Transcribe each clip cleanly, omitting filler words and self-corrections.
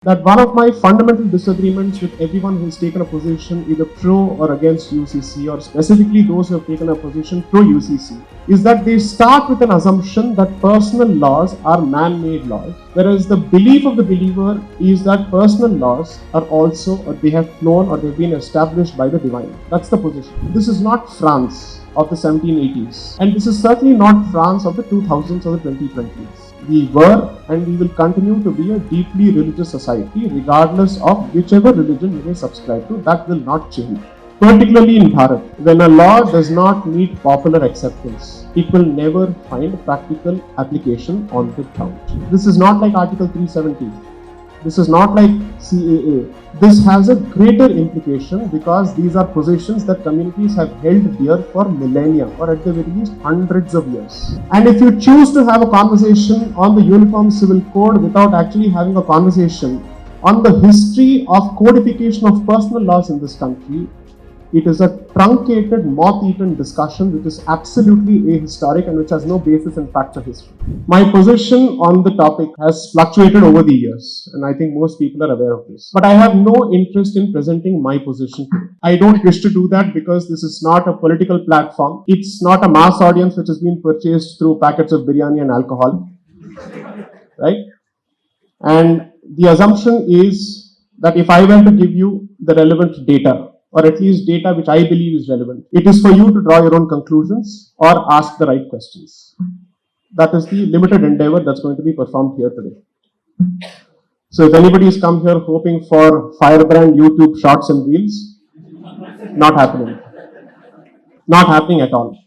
that one of my fundamental disagreements with everyone who's taken a position either pro or against UCC, or specifically those who have taken a position pro UCC, is that they start with an assumption that personal laws are man-made laws, whereas the belief of the believer is that personal laws are also, or they have flown or they've been established by the divine. That's the position. This is not France of the 1780s, and this is certainly not France of the 2000s or the 2020s. We were and we will continue to be a deeply religious society, regardless of whichever religion you may subscribe to. That will not change. Particularly in Bharat, when a law does not meet popular acceptance, it will never find practical application on the ground. This is not like Article 370. This is not like CAA. This has a greater implication because these are positions that communities have held dear for millennia, or at the very least hundreds of years. And if you choose to have a conversation on the Uniform Civil Code without actually having a conversation on the history of codification of personal laws in this country, it is a truncated, moth-eaten discussion which is absolutely ahistoric and which has no basis in facts of history. My position on the topic has fluctuated over the years, and I think most people are aware of this. But I have no interest in presenting my position today. I don't wish to do that because this is not a political platform. It's not a mass audience which has been purchased through packets of biryani and alcohol, right? And the assumption is that if I were to give you the relevant data, or at least data which I believe is relevant, it is for you to draw your own conclusions or ask the right questions. That is the limited endeavor that's going to be performed here today. So if anybody has come here hoping for firebrand YouTube shorts and reels, not happening. Not happening at all.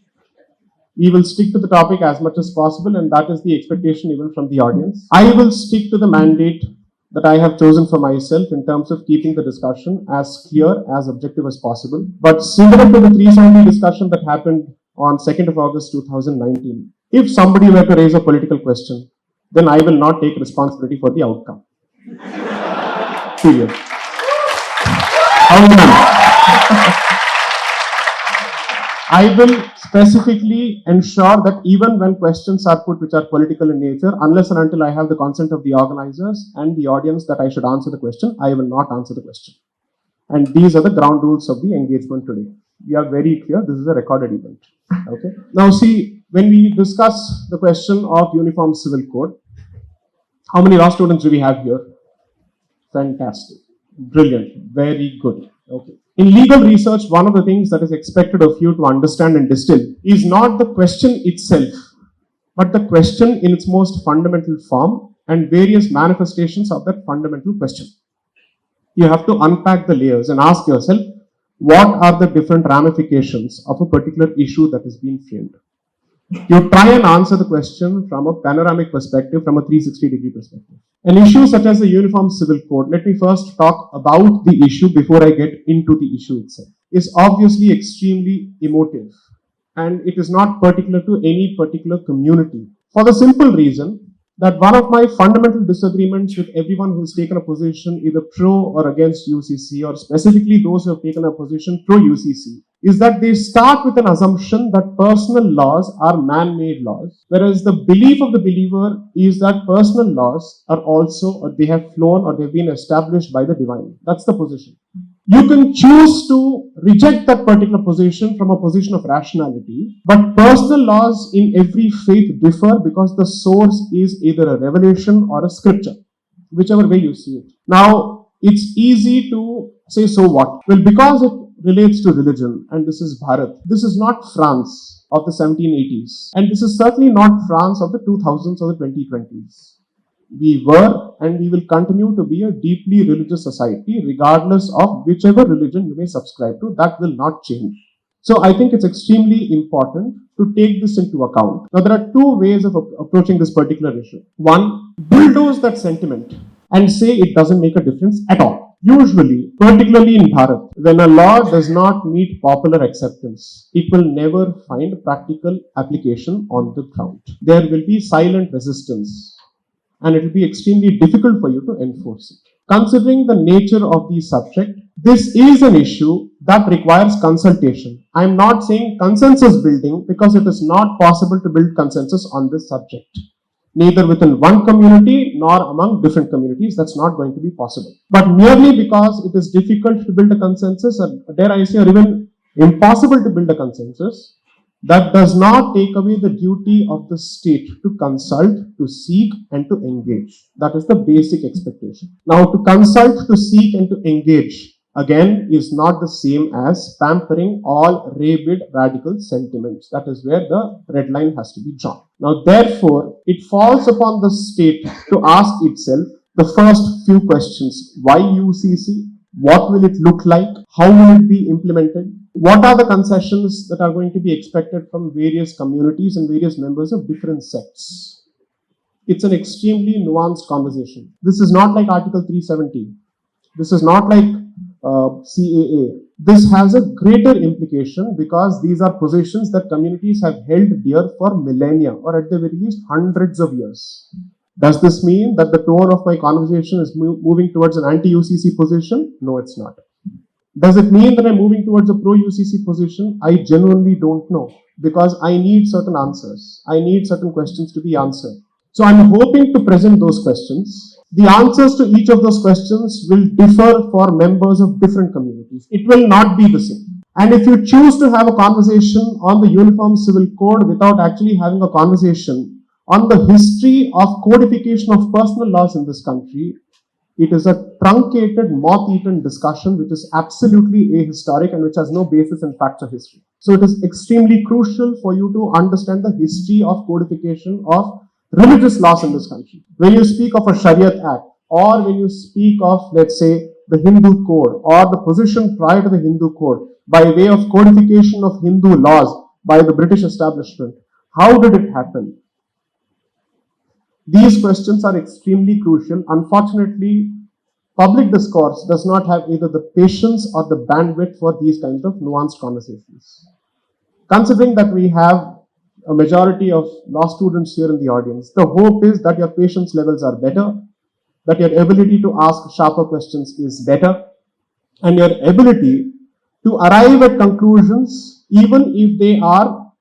We will stick to the topic as much as possible, and that is the expectation even from the audience. I will stick to the mandate that I have chosen for myself in terms of keeping the discussion as clear, as objective as possible. But similar to the 370 discussion that happened on 2nd of August 2019, if somebody were to raise a political question, then I will not take responsibility for the outcome. Period. I will specifically ensure that even when questions are put which are political in nature, unless and until I have the consent of the organizers and the audience that I should answer the question, I will not answer the question. And these are the ground rules of the engagement today. We are very clear, this is a recorded event. Okay. Now see, when we discuss the question of Uniform Civil Code, how many law students do we have here? Fantastic. Brilliant. Very good. Okay. In legal research, one of the things that is expected of you to understand and distill is not the question itself, but the question in its most fundamental form and various manifestations of that fundamental question. You have to unpack the layers and ask yourself, what are the different ramifications of a particular issue that is being framed? You try and answer the question from a panoramic perspective, from a 360-degree perspective. An issue such as the Uniform Civil Code, let me first talk about the issue before I get into the issue itself, is obviously extremely emotive, and it is not particular to any particular community, for the simple reason that one of my fundamental disagreements with everyone who's taken a position either pro or against UCC, or specifically those who have taken a position pro UCC, is that they start with an assumption that personal laws are man-made laws, whereas the belief of the believer is that personal laws are also, or they have flown or they've been established by the divine. That's the position. You can choose to reject that particular position from a position of rationality, but personal laws in every faith differ because the source is either a revelation or a scripture, whichever way you see it. Now, it's easy to say, so what? Well, because it relates to religion, and this is Bharat. This is not France of the 1780s, and this is certainly not France of the 2000s or the 2020s. We were and we will continue to be a deeply religious society, regardless of whichever religion you may subscribe to. That will not change. So I think it's extremely important to take this into account. Now, there are two ways of approaching this particular issue. One, bulldoze that sentiment and say it doesn't make a difference at all. Usually, particularly in Bharat, when a law does not meet popular acceptance, it will never find practical application on the ground. There will be silent resistance, and it will be extremely difficult for you to enforce it. Considering the nature of the subject, this is an issue that requires consultation. I am not saying consensus building, because it is not possible to build consensus on this subject. neither within one community nor among different communities. That's not going to be possible. But merely because it is difficult to build a consensus, or dare I say, or even impossible to build a consensus, that does not take away the duty of the state to consult, to seek, and to engage. That is the basic expectation. Now, to consult, to seek, and to engage, again, is not the same as pampering all rabid radical sentiments. That is where the red line has to be drawn. Now, therefore, it falls upon the state to ask itself the first few questions. Why UCC? What will it look like? How will it be implemented? What are the concessions that are going to be expected from various communities and various members of different sects? It's an extremely nuanced conversation. This is not like Article 370. This is not like CAA. This has a greater implication because these are positions that communities have held dear for millennia, or at the very least hundreds of years. Does this mean that the tone of my conversation is moving towards an anti-UCC position? No, it's not. Does it mean that I'm moving towards a pro-UCC position? I genuinely don't know, because I need certain answers. I need certain questions to be answered. So I'm hoping to present those questions. The answers to each of those questions will differ for members of different communities. It will not be the same. And if you choose to have a conversation on the Uniform Civil Code without actually having a conversation on the history of codification of personal laws in this country, it is a truncated, moth-eaten discussion which is absolutely ahistoric and which has no basis in facts or history. So it is extremely crucial for you to understand the history of codification of religious laws in this country. When you speak of a Shariat Act, or when you speak of, let's say, the Hindu Code, or the position prior to the Hindu Code, by way of codification of Hindu laws by the British establishment, how did it happen? These questions are extremely crucial. Unfortunately, public discourse does not have either the patience or the bandwidth for these kinds of nuanced conversations. Considering that we have a majority of law students here in the audience, the hope is that your patience levels are better, that your ability to ask sharper questions is better, and your ability to arrive at conclusions, even if they are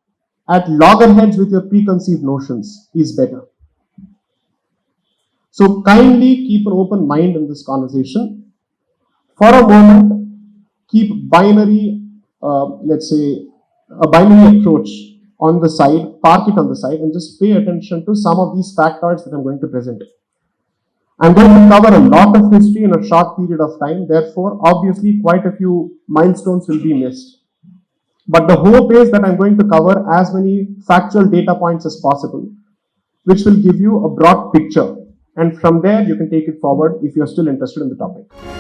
at loggerheads with your preconceived notions, is better. So kindly keep an open mind in this conversation. For a moment, keep binary, let's say, a binary approach on the side, park it on the side, and just pay attention to some of these factoids that I'm going to present. I'm going to cover a lot of history in a short period of time. Therefore, obviously, quite a few milestones will be missed. But the hope is that I'm going to cover as many factual data points as possible, which will give you a broad picture. And from there, you can take it forward if you're still interested in the topic.